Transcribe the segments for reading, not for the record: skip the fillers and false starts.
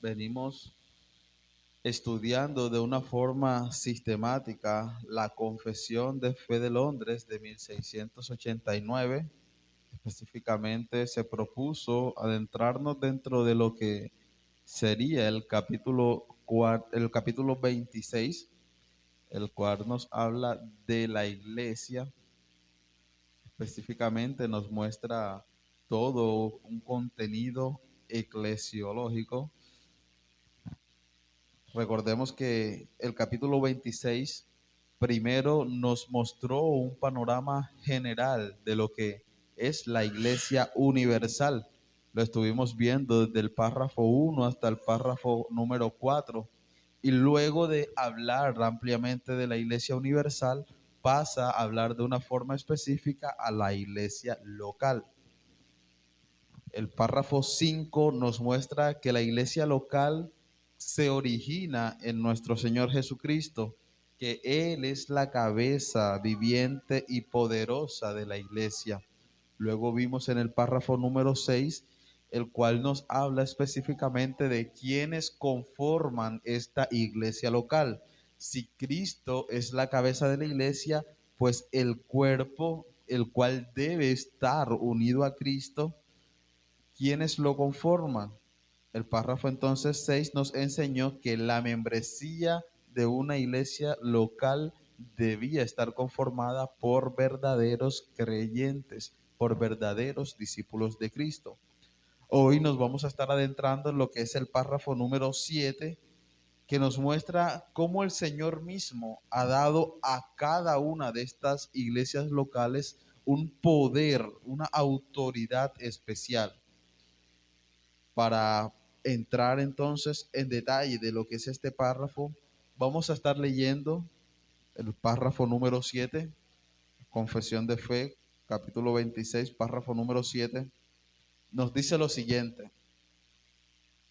venimos estudiando de una forma sistemática la Confesión de Fe de Londres de 1689. Específicamente se propuso adentrarnos dentro de lo que sería el capítulo 26, el cual nos habla de la iglesia. Específicamente nos muestra todo un contenido eclesiológico. Recordemos que el capítulo 26 primero nos mostró un panorama general de lo que es la Iglesia Universal. Lo estuvimos viendo desde el párrafo 1 hasta el párrafo número 4. Y luego de hablar ampliamente de la Iglesia Universal, pasa a hablar de una forma específica a la Iglesia local. El párrafo 5 nos muestra que la iglesia local se origina en nuestro Señor Jesucristo, que Él es la cabeza viviente y poderosa de la iglesia. Luego vimos en el párrafo número 6, el cual nos habla específicamente de quiénes conforman esta iglesia local. Si Cristo es la cabeza de la iglesia, pues el cuerpo, el cual debe estar unido a Cristo, ¿quiénes lo conforman? El párrafo entonces 6 nos enseñó que la membresía de una iglesia local debía estar conformada por verdaderos creyentes, por verdaderos discípulos de Cristo. Hoy nos vamos a estar adentrando en lo que es el párrafo número 7, que nos muestra cómo el Señor mismo ha dado a cada una de estas iglesias locales un poder, una autoridad especial. Para entrar entonces en detalle de lo que es este párrafo, vamos a estar leyendo el párrafo número 7, Confesión de Fe, capítulo 26, párrafo número 7. Nos dice lo siguiente: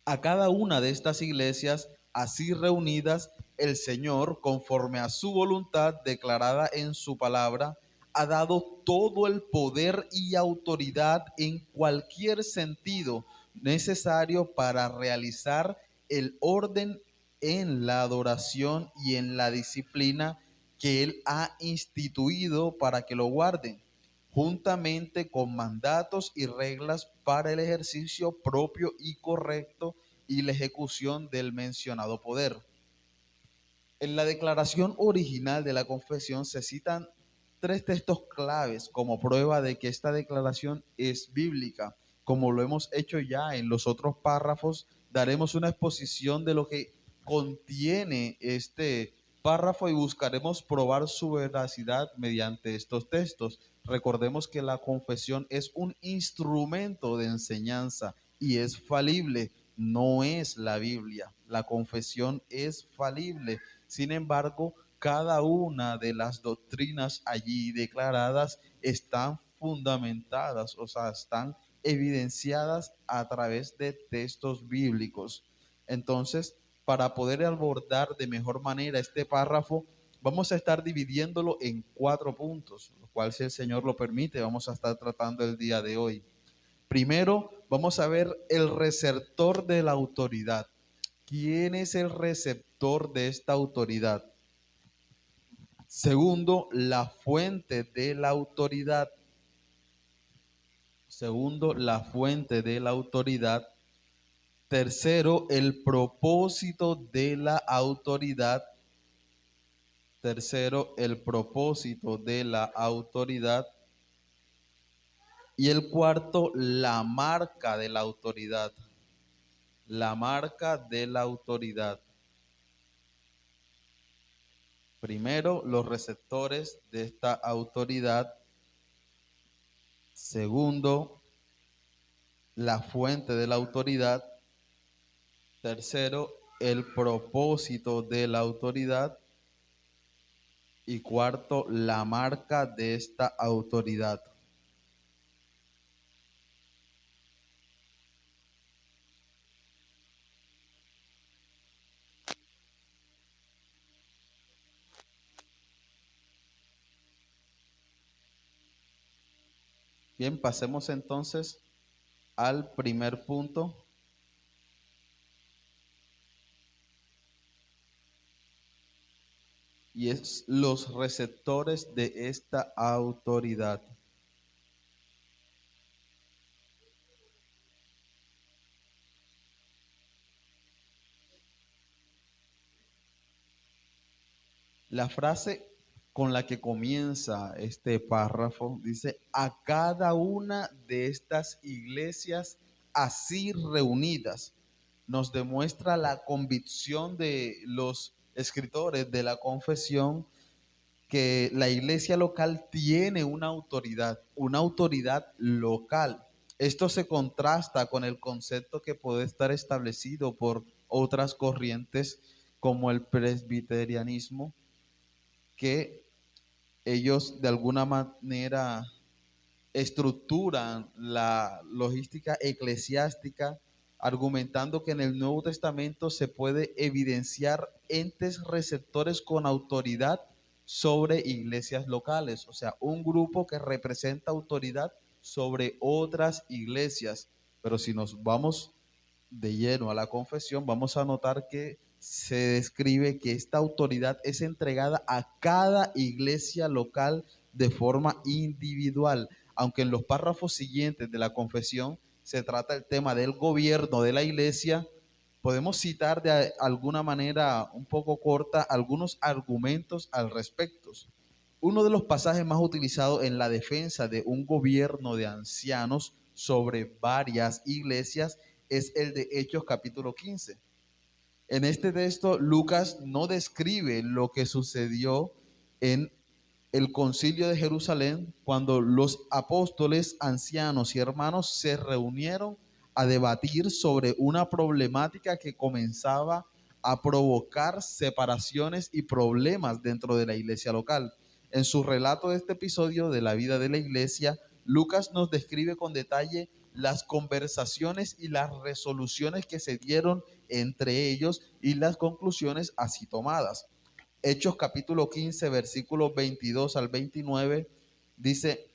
a cada una de estas iglesias así reunidas, el Señor, conforme a su voluntad declarada en su palabra, ha dado todo el poder y autoridad en cualquier sentido necesario para realizar el orden en la adoración y en la disciplina que Él ha instituido para que lo guarden, juntamente con mandatos y reglas para el ejercicio propio y correcto y la ejecución del mencionado poder. En la declaración original de la confesión se citan tres textos claves como prueba de que esta declaración es bíblica. Como lo hemos hecho ya en los otros párrafos, daremos una exposición de lo que contiene este párrafo y buscaremos probar su veracidad mediante estos textos. Recordemos que la confesión es un instrumento de enseñanza y es falible, no es la Biblia. La confesión es falible. Sin embargo, cada una de las doctrinas allí declaradas están fundamentadas, o sea, están evidenciadas a través de textos bíblicos. Entonces, para poder abordar de mejor manera este párrafo, vamos a estar dividiéndolo en 4 puntos, lo cual, si el Señor lo permite, vamos a estar tratando el día de hoy. Primero, vamos a ver el receptor de la autoridad. ¿Quién es el receptor de esta autoridad? Segundo, la fuente de la autoridad. Segundo, la fuente de la autoridad. Tercero, el propósito de la autoridad. Tercero, el propósito de la autoridad. Y el cuarto, la marca de la autoridad. La marca de la autoridad. Primero, los receptores de esta autoridad. Segundo, la fuente de la autoridad. Tercero, el propósito de la autoridad. Y cuarto, la marca de esta autoridad. Bien, pasemos entonces al primer punto. y es los receptores de esta autoridad. La frase con la que comienza este párrafo dice: a cada una de estas iglesias así reunidas. Nos demuestra la convicción de los escritores de la confesión que la iglesia local tiene una autoridad local. Esto se contrasta con el concepto que puede estar establecido por otras corrientes como el presbiterianismo, que ellos de alguna manera estructuran la logística eclesiástica argumentando que en el Nuevo Testamento se puede evidenciar entes receptores con autoridad sobre iglesias locales, o sea, un grupo que representa autoridad sobre otras iglesias. Pero si nos vamos de lleno a la confesión, vamos a notar que se describe que esta autoridad es entregada a cada iglesia local de forma individual, aunque en los párrafos siguientes de la confesión se trata el tema del gobierno de la iglesia. Podemos citar de alguna manera un poco corta algunos argumentos al respecto. Uno de los pasajes más utilizados en la defensa de un gobierno de ancianos sobre varias iglesias es el de Hechos capítulo 15. En este texto, Lucas no describe lo que sucedió en el concilio de Jerusalén cuando los apóstoles, ancianos y hermanos se reunieron a debatir sobre una problemática que comenzaba a provocar separaciones y problemas dentro de la iglesia local. En su relato de este episodio de la vida de la iglesia, Lucas nos describe con detalle las conversaciones y las resoluciones que se dieron entre ellos y las conclusiones así tomadas. Hechos capítulo 15, versículos 22 al 29, dice: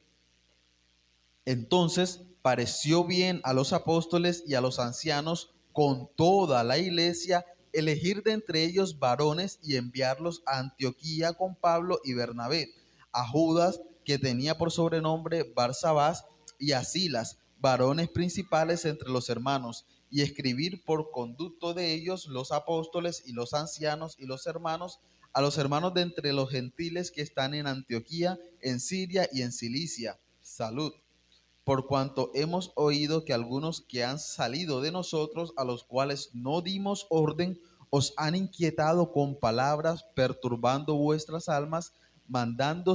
entonces pareció bien a los apóstoles y a los ancianos con toda la iglesia elegir de entre ellos varones y enviarlos a Antioquía con Pablo y Bernabé, a Judas, que tenía por sobrenombre Barsabás, y a Silas, varones principales entre los hermanos, y escribir por conducto de ellos los apóstoles y los ancianos y los hermanos, a los hermanos de entre los gentiles que están en Antioquía, en Siria y en Cilicia. Salud. Por cuanto hemos oído que algunos que han salido de nosotros, a los cuales no dimos orden, os han inquietado con palabras, perturbando vuestras almas, mandando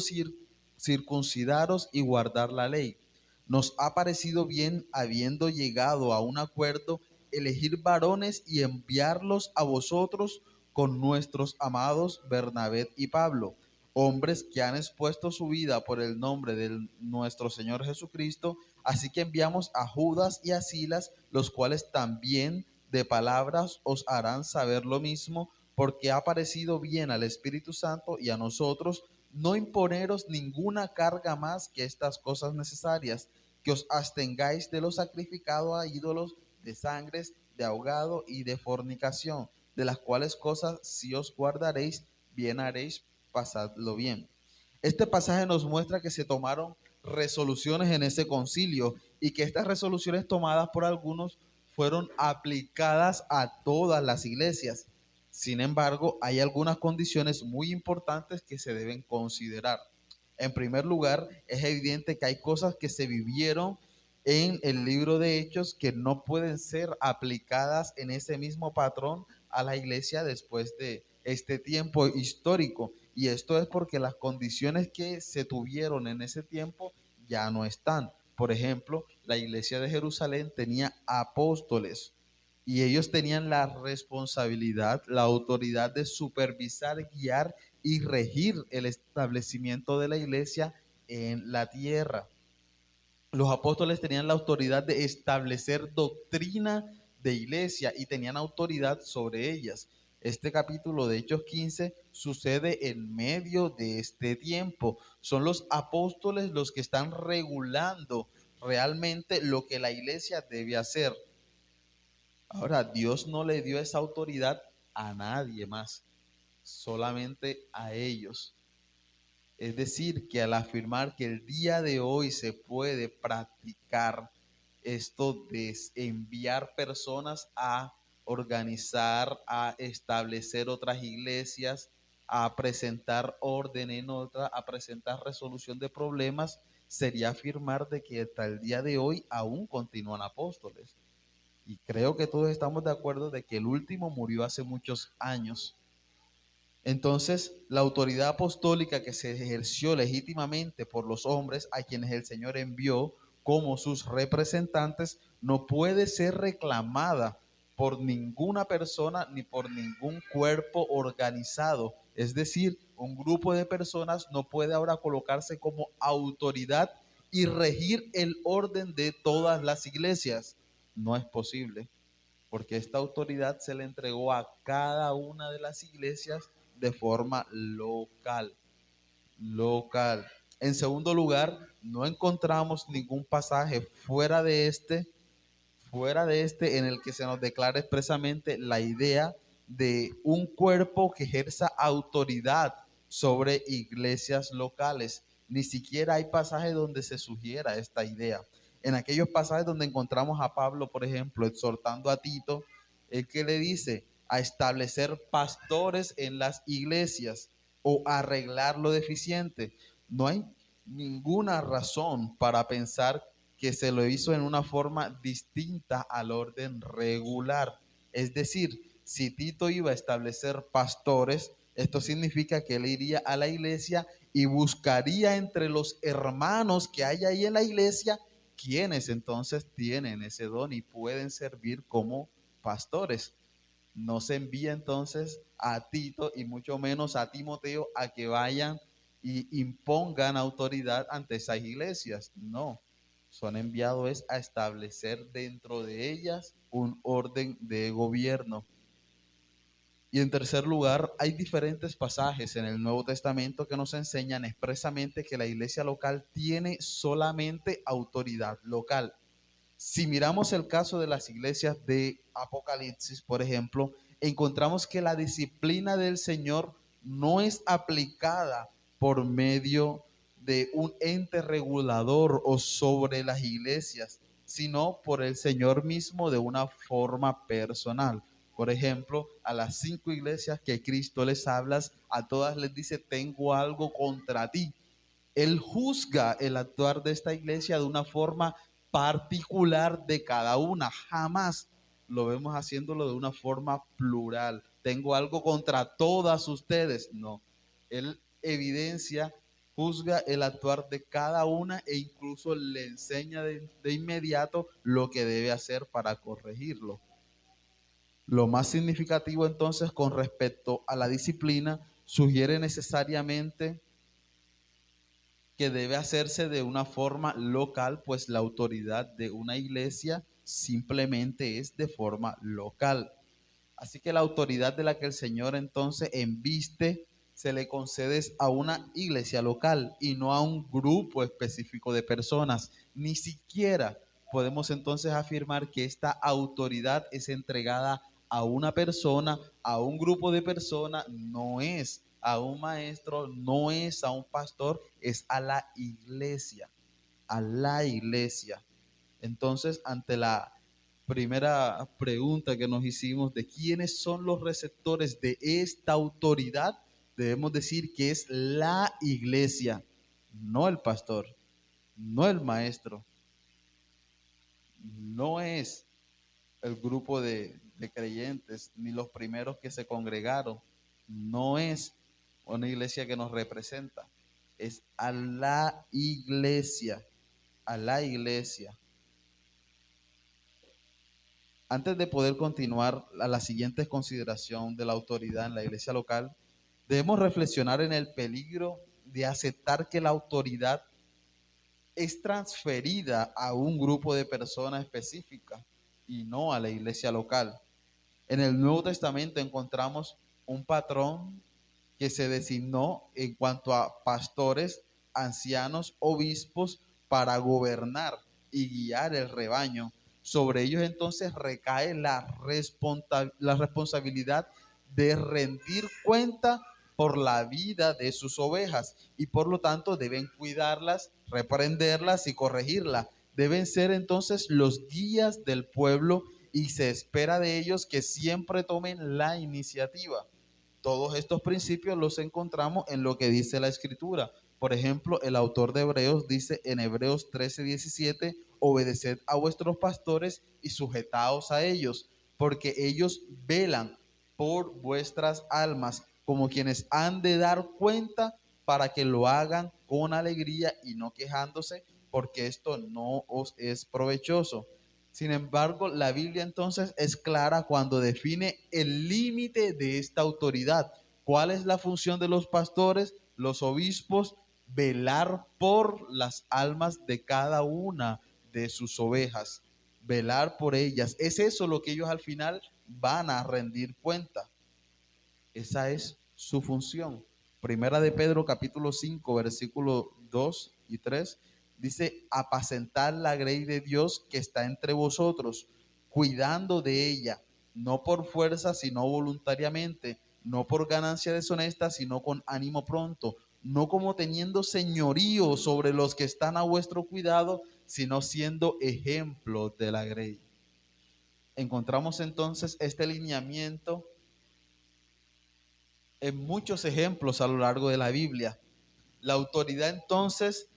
circuncidaros y guardar la ley. Nos ha parecido bien, habiendo llegado a un acuerdo, elegir varones y enviarlos a vosotros con nuestros amados Bernabé y Pablo, hombres que han expuesto su vida por el nombre de nuestro Señor Jesucristo. Así que enviamos a Judas y a Silas, los cuales también de palabras os harán saber lo mismo, porque ha parecido bien al Espíritu Santo y a nosotros no imponeros ninguna carga más que estas cosas necesarias, que os abstengáis de lo sacrificado a ídolos, de sangres, de ahogado y de fornicación, de las cuales cosas si os guardaréis, bien haréis, pasadlo bien. Este pasaje nos muestra que se tomaron resoluciones en ese concilio y que estas resoluciones tomadas por algunos fueron aplicadas a todas las iglesias. Sin embargo, hay algunas condiciones muy importantes que se deben considerar. En primer lugar, es evidente que hay cosas que se vivieron en el libro de Hechos que no pueden ser aplicadas en ese mismo patrón a la iglesia después de este tiempo histórico. Y esto es porque las condiciones que se tuvieron en ese tiempo ya no están. Por ejemplo, la iglesia de Jerusalén tenía apóstoles y ellos tenían la responsabilidad, la autoridad de supervisar, guiar y regir el establecimiento de la iglesia en la tierra. Los apóstoles tenían la autoridad de establecer doctrina de iglesia y tenían autoridad sobre ellas. Este capítulo de Hechos 15 sucede en medio de este tiempo. Son los apóstoles los que están regulando realmente lo que la iglesia debe hacer. Ahora, Dios no le dio esa autoridad a nadie más, solamente a ellos. Es decir, que al afirmar que el día de hoy se puede practicar esto de enviar personas a organizar, a establecer otras iglesias, a presentar orden en otra, a presentar resolución de problemas, sería afirmar de que hasta el día de hoy aún continúan apóstoles. Y creo que todos estamos de acuerdo de que el último murió hace muchos años. Entonces, la autoridad apostólica que se ejerció legítimamente por los hombres a quienes el Señor envió como sus representantes no puede ser reclamada por ninguna persona ni por ningún cuerpo organizado. Es decir, un grupo de personas no puede ahora colocarse como autoridad y regir el orden de todas las iglesias. No es posible, porque esta autoridad se le entregó a cada una de las iglesias de forma local. En segundo lugar, no encontramos ningún pasaje fuera de este en el que se nos declara expresamente la idea de un cuerpo que ejerza autoridad sobre iglesias locales. Ni siquiera hay pasaje donde se sugiera esta idea. En aquellos pasajes donde encontramos a Pablo, por ejemplo, exhortando a Tito, el que le dice a establecer pastores en las iglesias o arreglar lo deficiente. No hay ninguna razón para pensar que se lo hizo en una forma distinta al orden regular. Es decir, si Tito iba a establecer pastores, esto significa que él iría a la iglesia y buscaría entre los hermanos que hay ahí en la iglesia quienes entonces tienen ese don y pueden servir como pastores. No se envía entonces a Tito y mucho menos a Timoteo a que vayan y impongan autoridad ante esas iglesias. No, son enviados a establecer dentro de ellas un orden de gobierno. Y en tercer lugar, hay diferentes pasajes en el Nuevo Testamento que nos enseñan expresamente que la iglesia local tiene solamente autoridad local. Si miramos el caso de las iglesias de Apocalipsis, por ejemplo, encontramos que la disciplina del Señor no es aplicada por medio de un ente regulador o sobre las iglesias, sino por el Señor mismo de una forma personal. Por ejemplo, a las 5 iglesias que Cristo les habla, a todas les dice, tengo algo contra ti. Él juzga el actuar de esta iglesia de una forma particular de cada una. Jamás lo vemos haciéndolo de una forma plural. Tengo algo contra todas ustedes. No. Él evidencia, juzga el actuar de cada una e incluso le enseña de inmediato lo que debe hacer para corregirlo. Lo más significativo entonces con respecto a la disciplina sugiere necesariamente que debe hacerse de una forma local, pues la autoridad de una iglesia simplemente es de forma local. Así que la autoridad de la que el Señor entonces embiste se le concede a una iglesia local y no a un grupo específico de personas. Ni siquiera podemos entonces afirmar que esta autoridad es entregada a una persona, a un grupo de personas, no es a un maestro, no es a un pastor, es a la iglesia, a la iglesia. Entonces, ante la primera pregunta que nos hicimos de quiénes son los receptores de esta autoridad, debemos decir que es la iglesia, no el pastor, no el maestro, no es el grupo de creyentes, ni los primeros que se congregaron, no es una iglesia que nos representa, es a la iglesia, a la iglesia. Antes de poder continuar a la siguiente consideración de la autoridad en la iglesia local, debemos reflexionar en el peligro de aceptar que la autoridad es transferida a un grupo de personas específicas y no a la iglesia local. En el Nuevo Testamento encontramos un patrón que se designó en cuanto a pastores, ancianos, obispos para gobernar y guiar el rebaño. Sobre ellos entonces recae la responsabilidad de rendir cuenta por la vida de sus ovejas y por lo tanto deben cuidarlas, reprenderlas y corregirlas. Deben ser entonces los guías del pueblo y se espera de ellos que siempre tomen la iniciativa. Todos estos principios los encontramos en lo que dice la Escritura. Por ejemplo, el autor de Hebreos dice en Hebreos 13:17, obedeced a vuestros pastores y sujetaos a ellos, porque ellos velan por vuestras almas, como quienes han de dar cuenta, para que lo hagan con alegría y no quejándose, porque esto no os es provechoso. Sin embargo, la Biblia entonces es clara cuando define el límite de esta autoridad. ¿Cuál es la función de los pastores, los obispos? Velar por las almas de cada una de sus ovejas, velar por ellas. Es eso lo que ellos al final van a rendir cuenta. Esa es su función. Primera de Pedro capítulo 5 versículos 2 y 3 dice: apacentar la grey de Dios que está entre vosotros, cuidando de ella, no por fuerza, sino voluntariamente, no por ganancia deshonesta, sino con ánimo pronto, no como teniendo señorío sobre los que están a vuestro cuidado, sino siendo ejemplo de la grey. Encontramos entonces este lineamiento en muchos ejemplos a lo largo de la Biblia. La autoridad entonces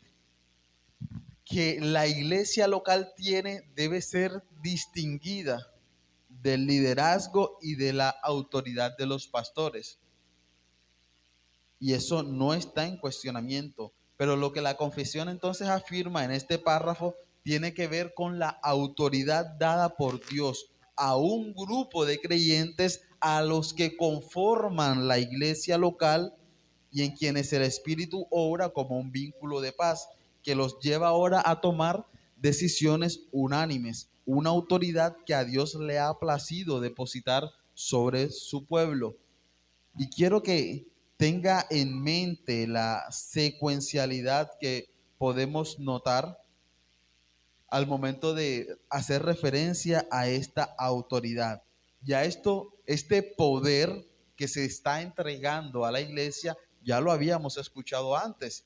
que la iglesia local tiene debe ser distinguida del liderazgo y de la autoridad de los pastores. Y eso no está en cuestionamiento. Pero lo que la confesión entonces afirma en este párrafo tiene que ver con la autoridad dada por Dios a un grupo de creyentes a los que conforman la iglesia local y en quienes el Espíritu obra como un vínculo de paz que los lleva ahora a tomar decisiones unánimes, una autoridad que a Dios le ha placido depositar sobre su pueblo. Y quiero que tenga en mente la secuencialidad que podemos notar al momento de hacer referencia a esta autoridad. Ya este poder que se está entregando a la iglesia, ya lo habíamos escuchado antes,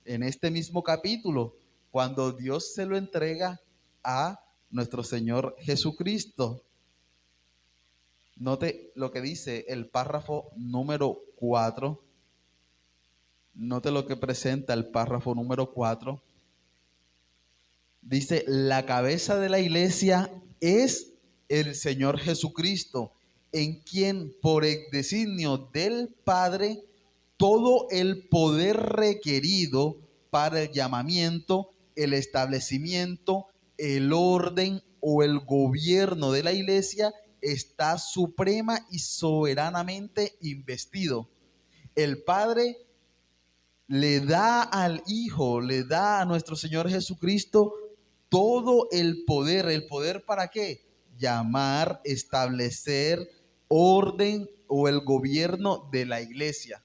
en este mismo capítulo, cuando Dios se lo entrega a nuestro Señor Jesucristo. Note lo que dice el párrafo número 4. Note lo que presenta el párrafo número 4. Dice, la cabeza de la iglesia es el Señor Jesucristo, en quien por el designio del Padre todo el poder requerido para el llamamiento, el establecimiento, el orden o el gobierno de la iglesia está suprema y soberanamente investido. El Padre le da al Hijo, le da a nuestro Señor Jesucristo todo el poder ¿para qué? Llamar, establecer orden o el gobierno de la iglesia,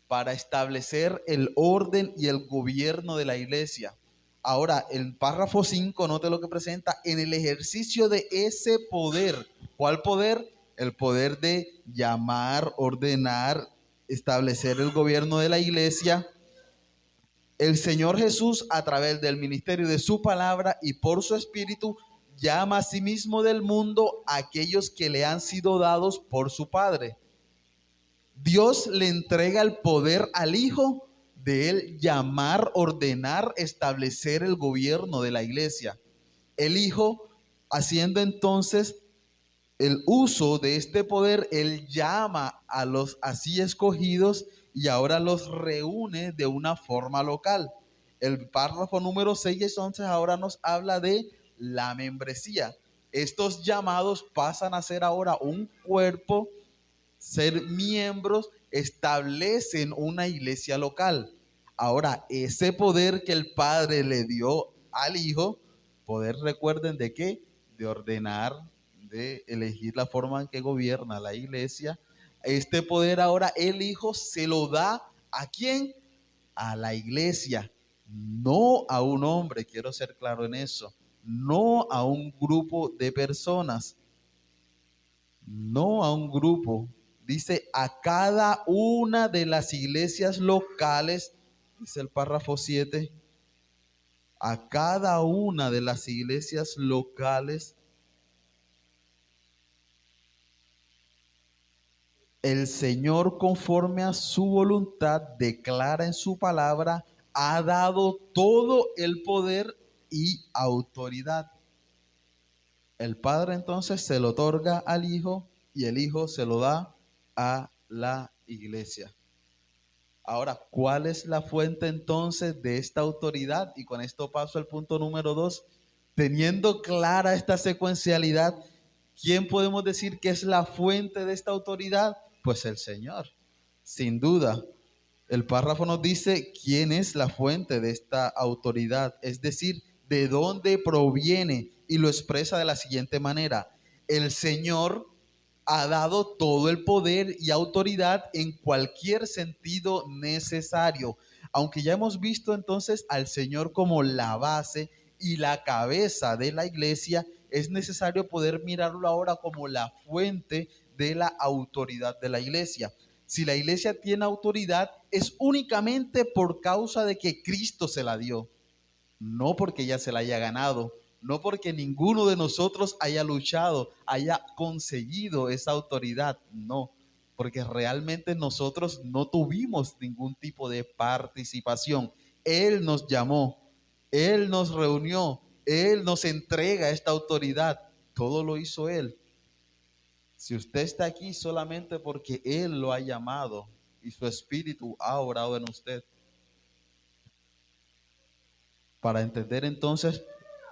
para establecer el orden y el gobierno de la iglesia. Ahora, el párrafo 5, note lo que presenta, en el ejercicio de ese poder. ¿Cuál poder? El poder de llamar, ordenar, establecer el gobierno de la iglesia. El Señor Jesús, a través del ministerio de su palabra y por su espíritu, llama a sí mismo del mundo a aquellos que le han sido dados por su Padre. Dios le entrega el poder al Hijo de él llamar, ordenar, establecer el gobierno de la iglesia. El Hijo, haciendo entonces el uso de este poder, él llama a los así escogidos y ahora los reúne de una forma local. El párrafo número 6 y 11 ahora nos habla de la membresía. Estos llamados pasan a ser ahora un cuerpo, ser miembros, establecen una iglesia local. Ahora, ese poder que el Padre le dio al Hijo, poder, recuerden, ¿de qué? De ordenar, de elegir la forma en que gobierna la iglesia. Este poder ahora el Hijo se lo da ¿a quién? A la iglesia, no a un hombre, quiero ser claro en eso, no a un grupo de personas, no a un grupo dice a cada una de las iglesias locales, dice el párrafo 7, a cada una de las iglesias locales, el Señor, conforme a su voluntad, declara en su palabra, ha dado todo el poder y autoridad. El Padre entonces se lo otorga al Hijo y el Hijo se lo da a la iglesia. Ahora, ¿cuál es la fuente entonces de esta autoridad? Y con esto paso al punto número 2. Teniendo clara esta secuencialidad, ¿quién podemos decir que es la fuente de esta autoridad? Pues el Señor, sin duda. El párrafo nos dice quién es la fuente de esta autoridad, es decir, de dónde proviene, y lo expresa de la siguiente manera: el Señor ha dado todo el poder y autoridad en cualquier sentido necesario. Aunque ya hemos visto entonces al Señor como la base y la cabeza de la iglesia, es necesario poder mirarlo ahora como la fuente de la autoridad de la iglesia. Si la iglesia tiene autoridad, es únicamente por causa de que Cristo se la dio, no porque ella se la haya ganado, no porque ninguno de nosotros haya luchado, haya conseguido esa autoridad, no, porque realmente nosotros no tuvimos ningún tipo de participación. Él nos llamó, Él nos reunió, Él nos entrega esta autoridad, todo lo hizo Él. Si usted está aquí solamente porque Él lo ha llamado y su espíritu ha orado en usted. Para entender entonces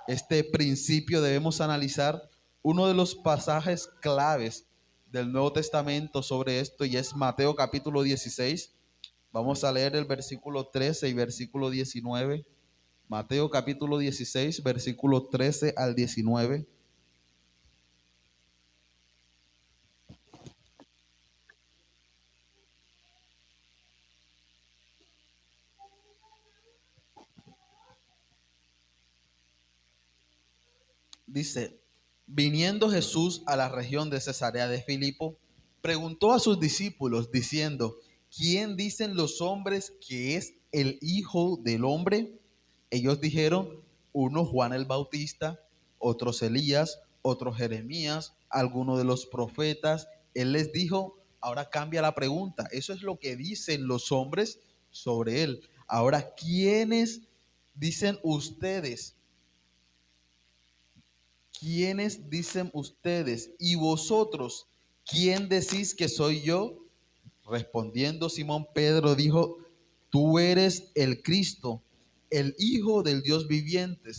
este principio debemos analizar uno de los pasajes claves del Nuevo Testamento sobre esto, y es Mateo capítulo 16. Vamos a leer el versículo 13 y versículo 19. Mateo capítulo 16, versículo 13 al 19. Dice: viniendo Jesús a la región de Cesarea de Filipo, preguntó a sus discípulos diciendo: ¿quién dicen los hombres que es el Hijo del Hombre? Ellos dijeron: uno Juan el Bautista, otros Elías, otros Jeremías, alguno de los profetas. Él les dijo, ahora cambia la pregunta, eso es lo que dicen los hombres sobre él. Ahora, ¿quiénes dicen ustedes? ¿Quiénes dicen ustedes? Y vosotros, ¿quién decís que soy yo? Respondiendo Simón Pedro dijo: tú eres el Cristo, el Hijo del Dios viviente.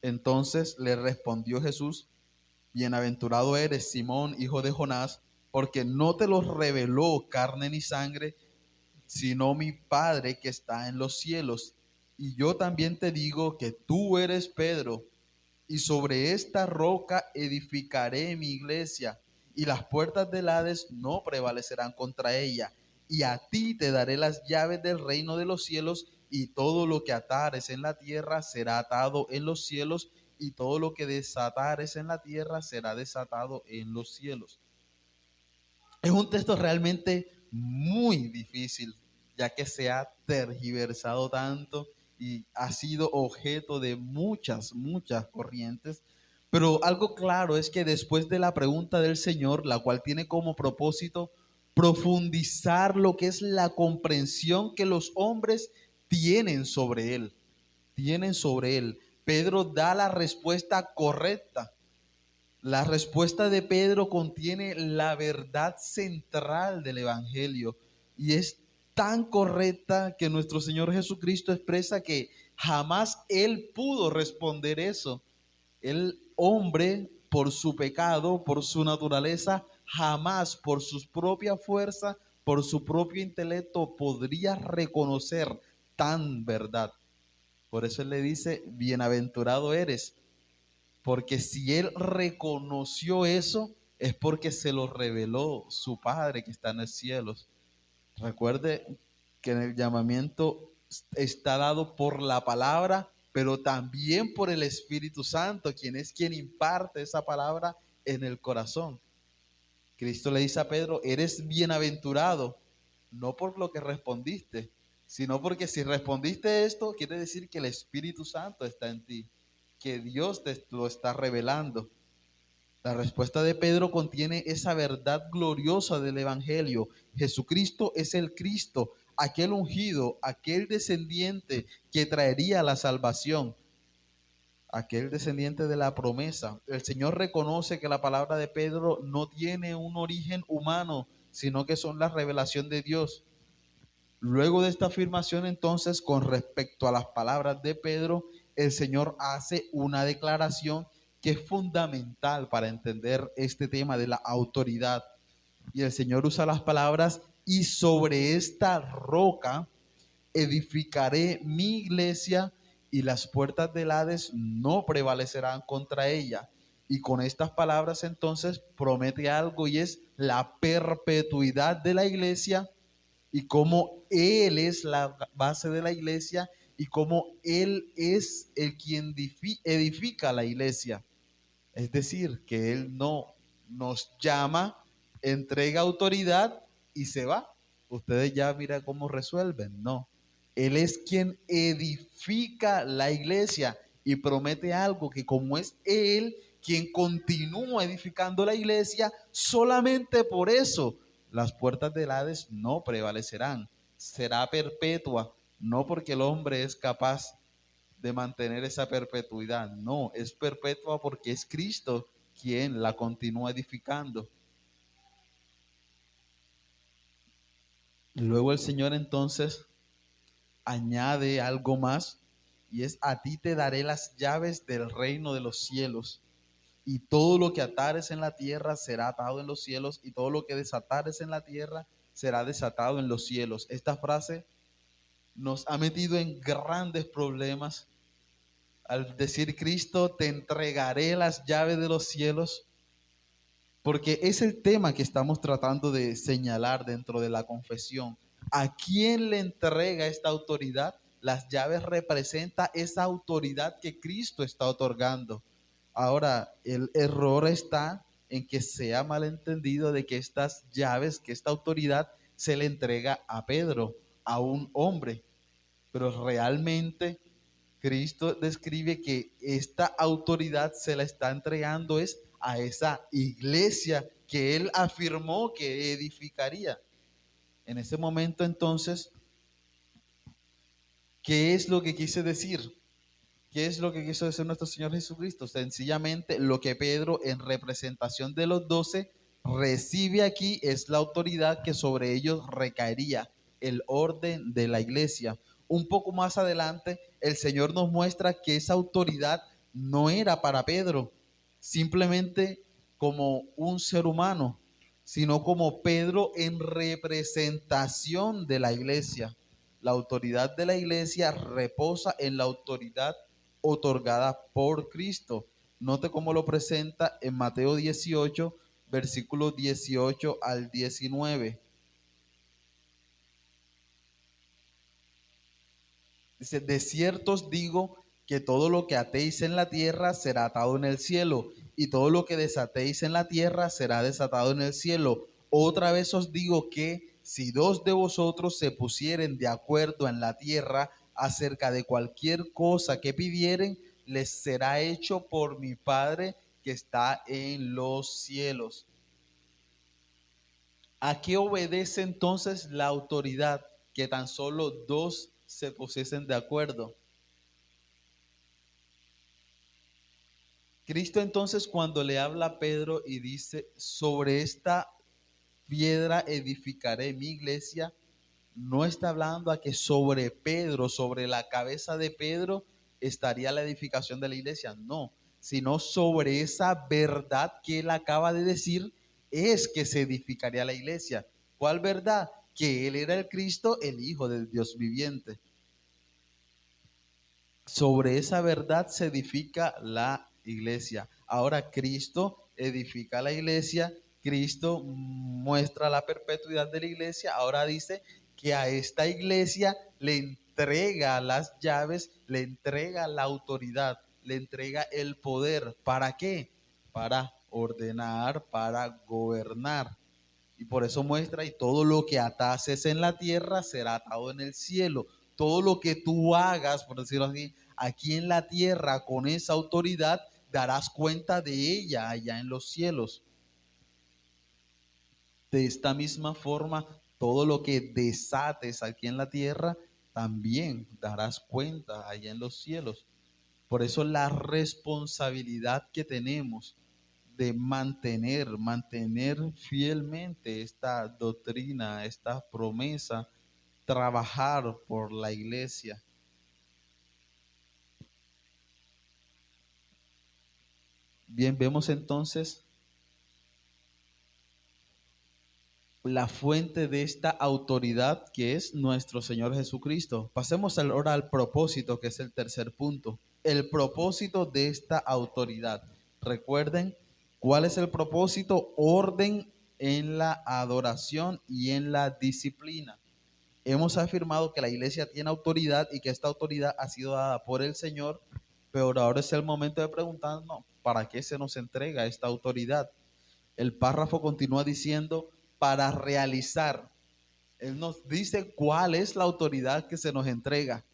Entonces le respondió Jesús: bienaventurado eres, Simón, hijo de Jonás, porque no te lo reveló carne ni sangre, sino mi Padre que está en los cielos. Y yo también te digo que tú eres Pedro, y sobre esta roca edificaré mi iglesia, y las puertas del Hades no prevalecerán contra ella. Y a ti te daré las llaves del reino de los cielos, y todo lo que atares en la tierra será atado en los cielos, y todo lo que desatares en la tierra será desatado en los cielos. Es un texto realmente muy difícil, ya que se ha tergiversado tanto y ha sido objeto de muchas corrientes. Pero algo claro es que después de la pregunta del Señor, la cual tiene como propósito profundizar lo que es la comprensión que los hombres tienen sobre Él, Pedro da la respuesta correcta. La respuesta de Pedro contiene la verdad central del Evangelio, y es tan correcta que nuestro Señor Jesucristo expresa que jamás Él pudo responder eso. El hombre, por su pecado, por su naturaleza, jamás por sus propias fuerzas, por su propio intelecto, podría reconocer tan verdad. Por eso Él le dice: bienaventurado eres. Porque si él reconoció eso, es porque se lo reveló su Padre que está en los cielos. Recuerde que en el llamamiento está dado por la palabra, pero también por el Espíritu Santo, quien es quien imparte esa palabra en el corazón. Cristo le dice a Pedro, eres bienaventurado, no por lo que respondiste, sino porque si respondiste esto, quiere decir que el Espíritu Santo está en ti, que Dios te lo está revelando. La respuesta de Pedro contiene esa verdad gloriosa del Evangelio. Jesucristo es el Cristo, aquel ungido, aquel descendiente que traería la salvación, aquel descendiente de la promesa. El Señor reconoce que la palabra de Pedro no tiene un origen humano, sino que son la revelación de Dios. Luego de esta afirmación, entonces, con respecto a las palabras de Pedro, el Señor hace una declaración que es fundamental para entender este tema de la autoridad. Y el Señor usa las palabras, y sobre esta roca edificaré mi iglesia y las puertas del Hades no prevalecerán contra ella. Y con estas palabras entonces promete algo y es la perpetuidad de la iglesia y cómo Él es la base de la iglesia y cómo Él es el quien edifica la iglesia. Es decir, que Él no nos llama, entrega autoridad y se va. Ustedes ya miran cómo resuelven. No. Él es quien edifica la iglesia y promete algo que como es Él quien continúa edificando la iglesia, solamente por eso las puertas del Hades no prevalecerán. Será perpetua, no porque el hombre es capaz de mantener esa perpetuidad. No, es perpetua porque es Cristo quien la continúa edificando. Luego el Señor entonces añade algo más y es: a ti te daré las llaves del reino de los cielos, y todo lo que atares en la tierra será atado en los cielos, y todo lo que desatares en la tierra será desatado en los cielos. Esta frase nos ha metido en grandes problemas al decir Cristo, te entregaré las llaves de los cielos, porque es el tema que estamos tratando de señalar dentro de la confesión. ¿A quién le entrega esta autoridad? Las llaves representan esa autoridad que Cristo está otorgando. Ahora, el error está en que se ha malentendido de que estas llaves, que esta autoridad se le entrega a Pedro, a un hombre, pero realmente Cristo describe que esta autoridad se la está entregando es a esa iglesia que él afirmó que edificaría. En ese momento entonces, ¿qué es lo que quise decir? ¿Qué es lo que quiso decir nuestro Señor Jesucristo? Sencillamente lo que Pedro en representación de los 12 recibe aquí es la autoridad que sobre ellos recaería, el orden de la iglesia. Un poco más adelante el Señor nos muestra que esa autoridad no era para Pedro, simplemente como un ser humano, sino como Pedro en representación de la iglesia. La autoridad de la iglesia reposa en la autoridad otorgada por Cristo. Note cómo lo presenta en Mateo 18, versículos 18 al 19. Dice, de cierto os digo que todo lo que atéis en la tierra será atado en el cielo, y todo lo que desatéis en la tierra será desatado en el cielo. Otra vez os digo que si dos de vosotros se pusieren de acuerdo en la tierra acerca de cualquier cosa que pidieren, les será hecho por mi Padre que está en los cielos. ¿A qué obedece entonces la autoridad? Que tan solo dos se pusiesen de acuerdo. Cristo entonces cuando le habla a Pedro y dice, sobre esta piedra edificaré mi iglesia, no está hablando a que sobre Pedro, sobre la cabeza de Pedro, estaría la edificación de la iglesia, no, sino sobre esa verdad que él acaba de decir, es que se edificaría la iglesia. ¿Cuál verdad? Que él era el Cristo, el Hijo del Dios viviente. Sobre esa verdad se edifica la iglesia. Ahora Cristo edifica la iglesia, Cristo muestra la perpetuidad de la iglesia. Ahora dice que a esta iglesia le entrega las llaves, le entrega la autoridad, le entrega el poder. ¿Para qué? Para ordenar, para gobernar. Y por eso muestra, y todo lo que atases en la tierra será atado en el cielo. Todo lo que tú hagas, por decirlo así, aquí en la tierra con esa autoridad, darás cuenta de ella allá en los cielos. De esta misma forma, todo lo que desates aquí en la tierra, también darás cuenta allá en los cielos. Por eso la responsabilidad que tenemos de mantener fielmente esta doctrina, esta promesa, trabajar por la iglesia. Bien, vemos entonces la fuente de esta autoridad que es nuestro Señor Jesucristo. Pasemos ahora al propósito, que es el tercer punto. El propósito de esta autoridad. Recuerden, ¿cuál es el propósito? Orden en la adoración y en la disciplina. Hemos afirmado que la iglesia tiene autoridad y que esta autoridad ha sido dada por el Señor, pero ahora es el momento de preguntarnos, ¿para qué se nos entrega esta autoridad? El párrafo continúa diciendo, para realizar. Él nos dice cuál es la autoridad que se nos entrega.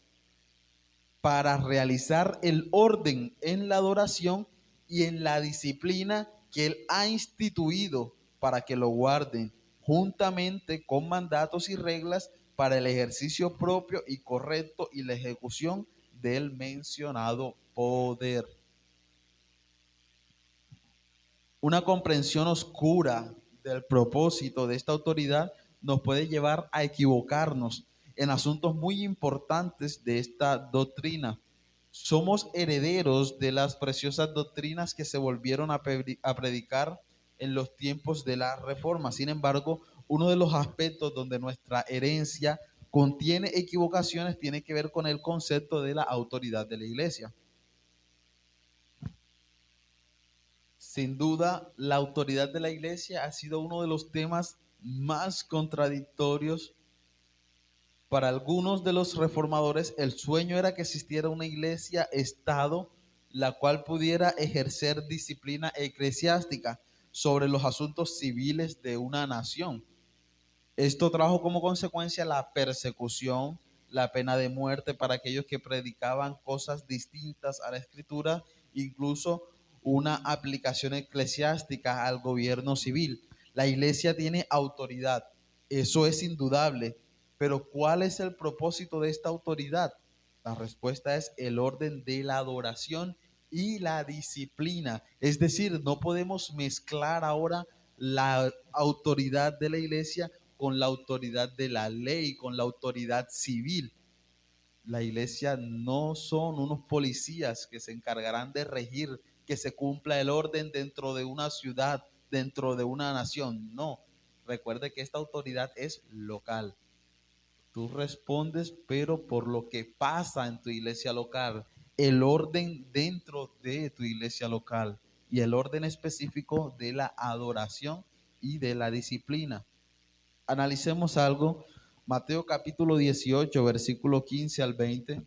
Para realizar el orden en la adoración y en la disciplina que Él ha instituido para que lo guarden, juntamente con mandatos y reglas para el ejercicio propio y correcto y la ejecución del mencionado poder. Una comprensión oscura del propósito de esta autoridad nos puede llevar a equivocarnos en asuntos muy importantes de esta doctrina. Somos herederos de las preciosas doctrinas que se volvieron a predicar en los tiempos de la Reforma. Sin embargo, uno de los aspectos donde nuestra herencia contiene equivocaciones tiene que ver con el concepto de la autoridad de la iglesia. Sin duda, la autoridad de la iglesia ha sido uno de los temas más contradictorios. Para algunos de los reformadores, el sueño era que existiera una iglesia-estado la cual pudiera ejercer disciplina eclesiástica sobre los asuntos civiles de una nación. Esto trajo como consecuencia la persecución, la pena de muerte para aquellos que predicaban cosas distintas a la escritura, incluso una aplicación eclesiástica al gobierno civil. La iglesia tiene autoridad, eso es indudable, pero ¿cuál es el propósito de esta autoridad? La respuesta es el orden de la adoración y la disciplina. Es decir, no podemos mezclar ahora la autoridad de la iglesia con la autoridad de la ley, con la autoridad civil. La iglesia no son unos policías que se encargarán de regir, que se cumpla el orden dentro de una ciudad, dentro de una nación. No, recuerde que esta autoridad es local. Tú respondes, pero por lo que pasa en tu iglesia local, el orden dentro de tu iglesia local y el orden específico de la adoración y de la disciplina. Analicemos algo. Mateo capítulo 18, versículo 15 al 20.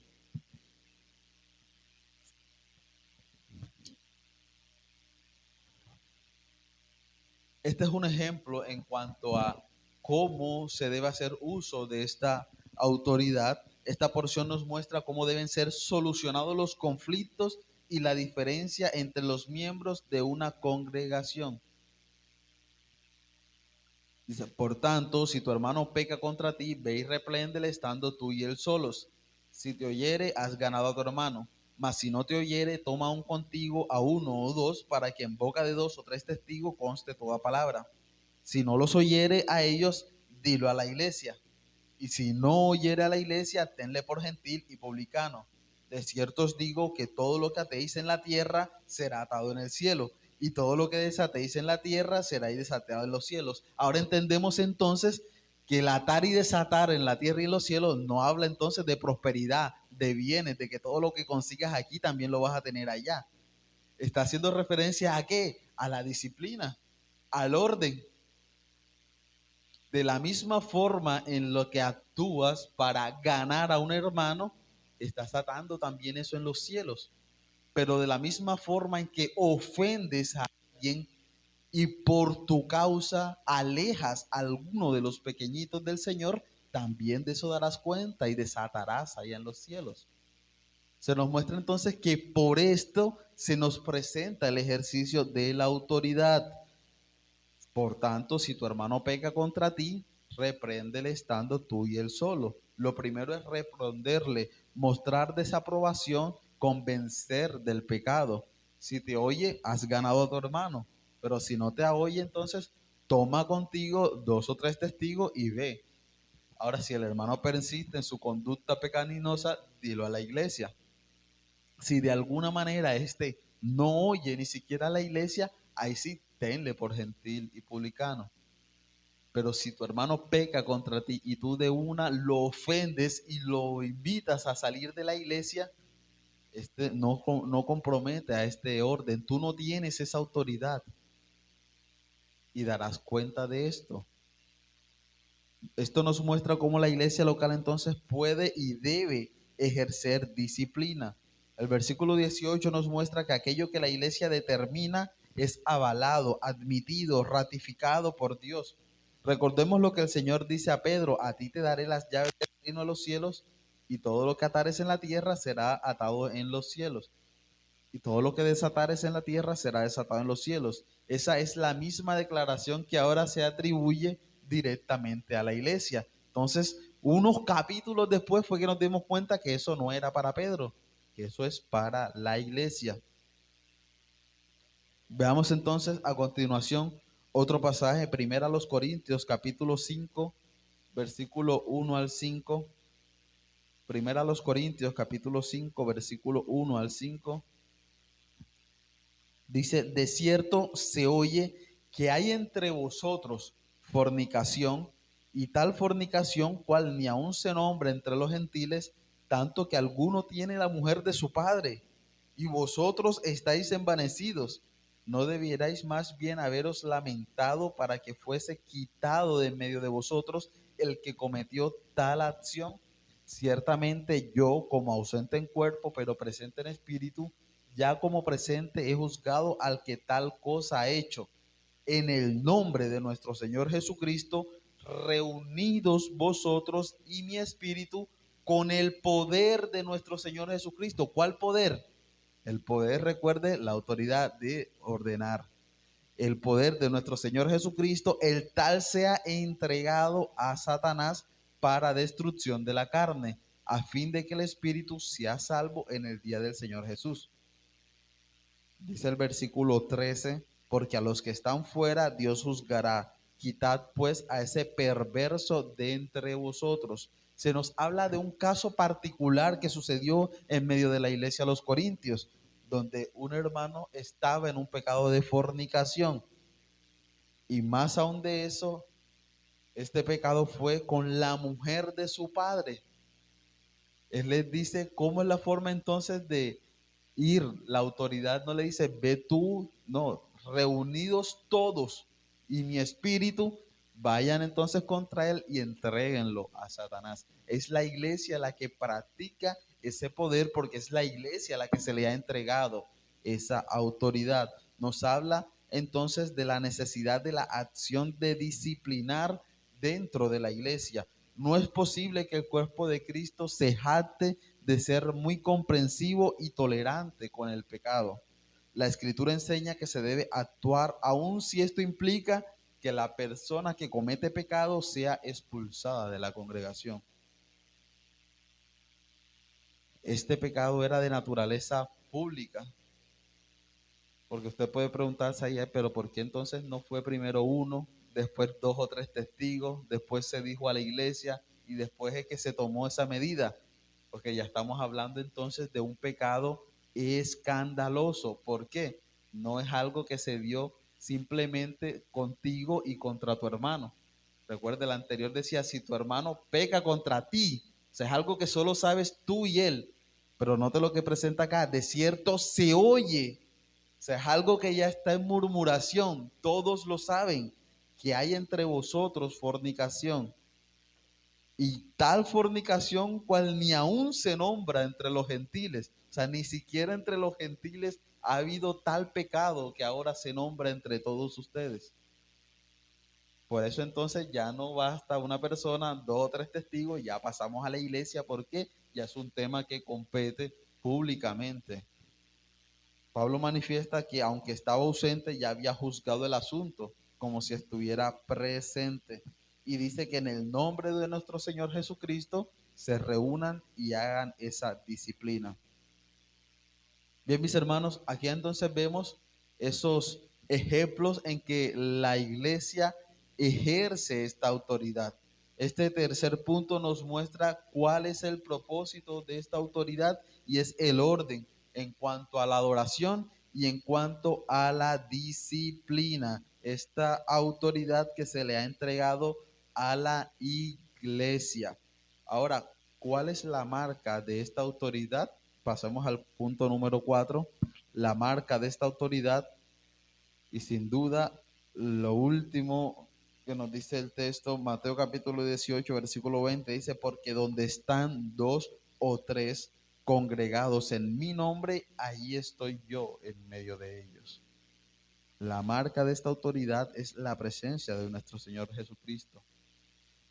Este es un ejemplo en cuanto a cómo se debe hacer uso de esta autoridad. Esta porción nos muestra cómo deben ser solucionados los conflictos y la diferencia entre los miembros de una congregación. Dice, por tanto, si tu hermano peca contra ti, ve y repréndele estando tú y él solos. Si te oyere, has ganado a tu hermano. Mas si no te oyere, toma un contigo a uno o dos, para que en boca de dos o tres testigos conste toda palabra. Si no los oyere a ellos, dilo a la iglesia. Y si no oyere a la iglesia, tenle por gentil y publicano. De cierto os digo que todo lo que atéis en la tierra será atado en el cielo, y todo lo que desatéis en la tierra será desatado en los cielos. Ahora entendemos entonces que el atar y desatar en la tierra y en los cielos no habla entonces de prosperidad, de bienes, de que todo lo que consigas aquí también lo vas a tener allá. Está haciendo referencia a qué? A la disciplina, al orden. De la misma forma en lo que actúas para ganar a un hermano, estás atando también eso en los cielos. Pero de la misma forma en que ofendes a alguien y por tu causa alejas a alguno de los pequeñitos del Señor, también de eso darás cuenta y desatarás allá en los cielos. Se nos muestra entonces que por esto se nos presenta el ejercicio de la autoridad. Por tanto, si tu hermano peca contra ti, repréndele estando tú y él solo. Lo primero es reprenderle, mostrar desaprobación, convencer del pecado. Si te oye, has ganado a tu hermano. Pero si no te oye, entonces toma contigo 2 o 3 testigos y ve. Ahora, si el hermano persiste en su conducta pecaminosa, dilo a la iglesia. Si de alguna manera este no oye ni siquiera a la iglesia, ahí sí tenle por gentil y publicano. Pero si tu hermano peca contra ti y tú de una lo ofendes y lo invitas a salir de la iglesia, este no compromete a este orden. Tú no tienes esa autoridad y darás cuenta de esto. Esto nos muestra cómo la iglesia local entonces puede y debe ejercer disciplina. El versículo 18 nos muestra que aquello que la iglesia determina es avalado, admitido, ratificado por Dios. Recordemos lo que el Señor dice a Pedro: a ti te daré las llaves del reino de los cielos, y todo lo que atares en la tierra será atado en los cielos, y todo lo que desatares en la tierra será desatado en los cielos. Esa es la misma declaración que ahora se atribuye directamente a la iglesia. Entonces, unos capítulos después fue que nos dimos cuenta que eso no era para Pedro, que eso es para la iglesia. Veamos entonces a continuación otro pasaje, primero a los Corintios, capítulo 5, versículo 1 al 5. Primero a los Corintios, capítulo 5, versículo 1 al 5. Dice: de cierto se oye que hay entre vosotros fornicación, y tal fornicación cual ni aun se nombra entre los gentiles, tanto que alguno tiene la mujer de su padre, y vosotros estáis envanecidos. ¿No debierais más bien haberos lamentado para que fuese quitado de en medio de vosotros el que cometió tal acción? Ciertamente yo, como ausente en cuerpo, pero presente en espíritu, ya como presente he juzgado al que tal cosa ha hecho. En el nombre de nuestro Señor Jesucristo, reunidos vosotros y mi espíritu con el poder de nuestro Señor Jesucristo. ¿Cuál poder? El poder, recuerde, la autoridad de ordenar. El poder de nuestro Señor Jesucristo, el tal sea entregado a Satanás para destrucción de la carne, a fin de que el espíritu sea salvo en el día del Señor Jesús. Dice el versículo 13: porque a los que están fuera Dios juzgará. Quitad pues a ese perverso de entre vosotros. Se nos habla de un caso particular que sucedió en medio de la iglesia de los Corintios, donde un hermano estaba en un pecado de fornicación. Y más aún de eso, este pecado fue con la mujer de su padre. Él les dice cómo es la forma entonces de ir. La autoridad no le dice, ve tú, no, reunidos todos y mi espíritu, vayan entonces contra él y entréguenlo a Satanás. Es la iglesia la que practica ese poder, porque es la iglesia a la que se le ha entregado esa autoridad. Nos habla entonces de la necesidad de la acción de disciplinar dentro de la iglesia. No es posible que el cuerpo de Cristo se jacte de ser muy comprensivo y tolerante con el pecado. La escritura enseña que se debe actuar aun si esto implica que la persona que comete pecado sea expulsada de la congregación. Este pecado era de naturaleza pública, porque usted puede preguntarse ahí, pero ¿por qué entonces no fue primero uno, después 2 o 3 testigos, después se dijo a la iglesia y después es que se tomó esa medida? Porque ya estamos hablando entonces de un pecado escandaloso. ¿Por qué? No es algo que se dio simplemente contigo y contra tu hermano. Recuerda, el anterior decía, si tu hermano peca contra ti, o sea, es algo que solo sabes tú y él. Pero note lo que presenta acá: de cierto se oye. O sea, es algo que ya está en murmuración. Todos lo saben, que hay entre vosotros fornicación. Y tal fornicación cual ni aún se nombra entre los gentiles. O sea, ni siquiera entre los gentiles ha habido tal pecado que ahora se nombra entre todos ustedes. Por eso entonces ya no basta una persona, 2 o 3 testigos, ya pasamos a la iglesia porque ya es un tema que compete públicamente. Pablo manifiesta que aunque estaba ausente ya había juzgado el asunto como si estuviera presente. Y dice que en el nombre de nuestro Señor Jesucristo se reúnan y hagan esa disciplina. Bien, mis hermanos, aquí entonces vemos esos ejemplos en que la iglesia ejerce esta autoridad. Este tercer punto nos muestra cuál es el propósito de esta autoridad y es el orden en cuanto a la adoración y en cuanto a la disciplina. Esta autoridad que se le ha entregado a la iglesia. Ahora, ¿cuál es la marca de esta autoridad? Pasamos al punto número 4, la marca de esta autoridad, y sin duda lo último que nos dice el texto, Mateo capítulo 18, versículo 20, dice, porque donde están 2 o 3 congregados en mi nombre, ahí estoy yo en medio de ellos. La marca de esta autoridad es la presencia de nuestro Señor Jesucristo.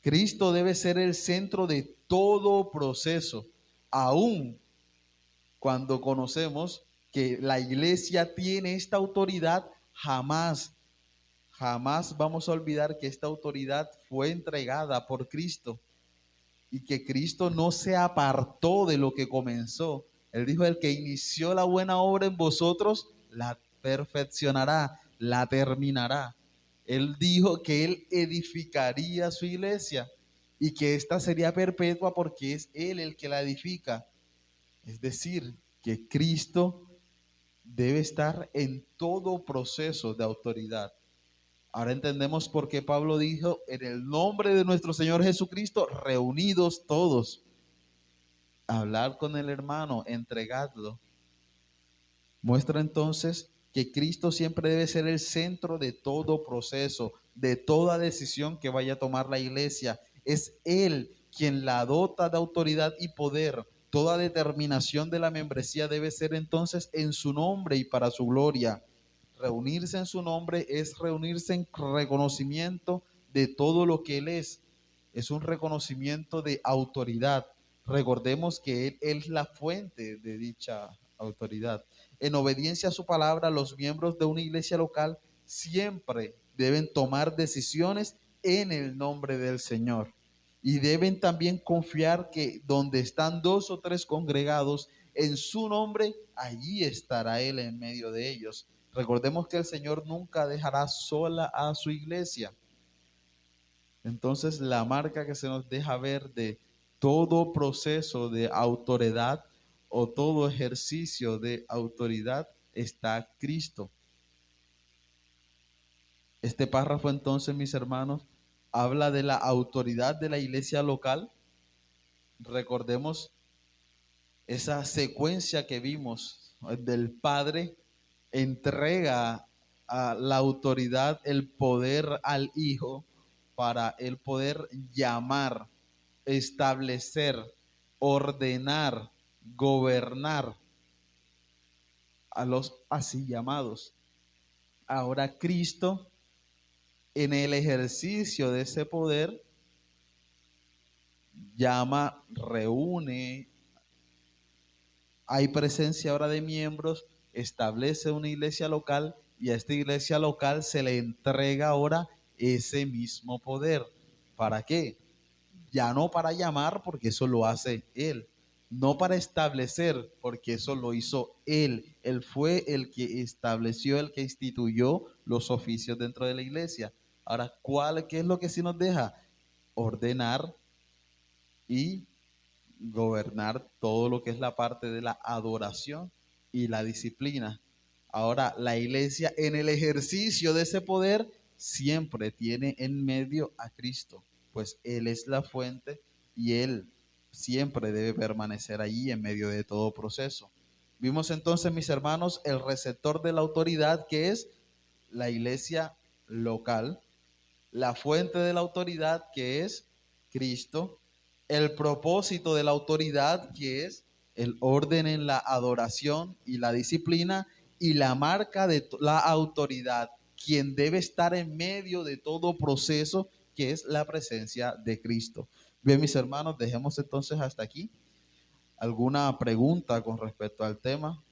Cristo debe ser el centro de todo proceso, aún cuando conocemos que la iglesia tiene esta autoridad, jamás vamos a olvidar que esta autoridad fue entregada por Cristo y que Cristo no se apartó de lo que comenzó. Él dijo, el que inició la buena obra en vosotros, la perfeccionará, la terminará. Él dijo que él edificaría su iglesia y que ésta sería perpetua porque es él el que la edifica. Es decir, que Cristo debe estar en todo proceso de autoridad. Ahora entendemos por qué Pablo dijo, en el nombre de nuestro Señor Jesucristo, reunidos todos. Hablar con el hermano, entregarlo. Muestra entonces que Cristo siempre debe ser el centro de todo proceso, de toda decisión que vaya a tomar la iglesia. Es Él quien la dota de autoridad y poder. Toda determinación de la membresía debe ser entonces en su nombre y para su gloria. Reunirse en su nombre es reunirse en reconocimiento de todo lo que Él es. Es un reconocimiento de autoridad. Recordemos que Él es la fuente de dicha autoridad. En obediencia a su palabra, los miembros de una iglesia local siempre deben tomar decisiones en el nombre del Señor. Y deben también confiar que donde están 2 o 3 congregados en su nombre, allí estará Él en medio de ellos. Recordemos que el Señor nunca dejará sola a su iglesia. Entonces, la marca que se nos deja ver de todo proceso de autoridad o todo ejercicio de autoridad está Cristo. Este párrafo entonces, mis hermanos, habla de la autoridad de la iglesia local. Recordemos esa secuencia que vimos del Padre entrega a la autoridad, el poder al Hijo para el poder llamar, establecer, ordenar, gobernar a los así llamados. Ahora Cristo, en el ejercicio de ese poder, llama, reúne, hay presencia ahora de miembros, establece una iglesia local y a esta iglesia local se le entrega ahora ese mismo poder. ¿Para qué? Ya no para llamar, porque eso lo hace Él. No para establecer, porque eso lo hizo Él. Él fue el que estableció, el que instituyó los oficios dentro de la iglesia. Ahora, ¿qué es lo que sí nos deja? Ordenar y gobernar todo lo que es la parte de la adoración y la disciplina. Ahora, la iglesia en el ejercicio de ese poder siempre tiene en medio a Cristo, pues Él es la fuente y Él siempre debe permanecer allí en medio de todo proceso. Vimos entonces, mis hermanos, el receptor de la autoridad, que es la iglesia local, la fuente de la autoridad, que es Cristo, el propósito de la autoridad, que es el orden en la adoración y la disciplina, y la marca de la autoridad, quien debe estar en medio de todo proceso, que es la presencia de Cristo. Bien, mis hermanos, dejemos entonces hasta aquí. ¿Alguna pregunta con respecto al tema?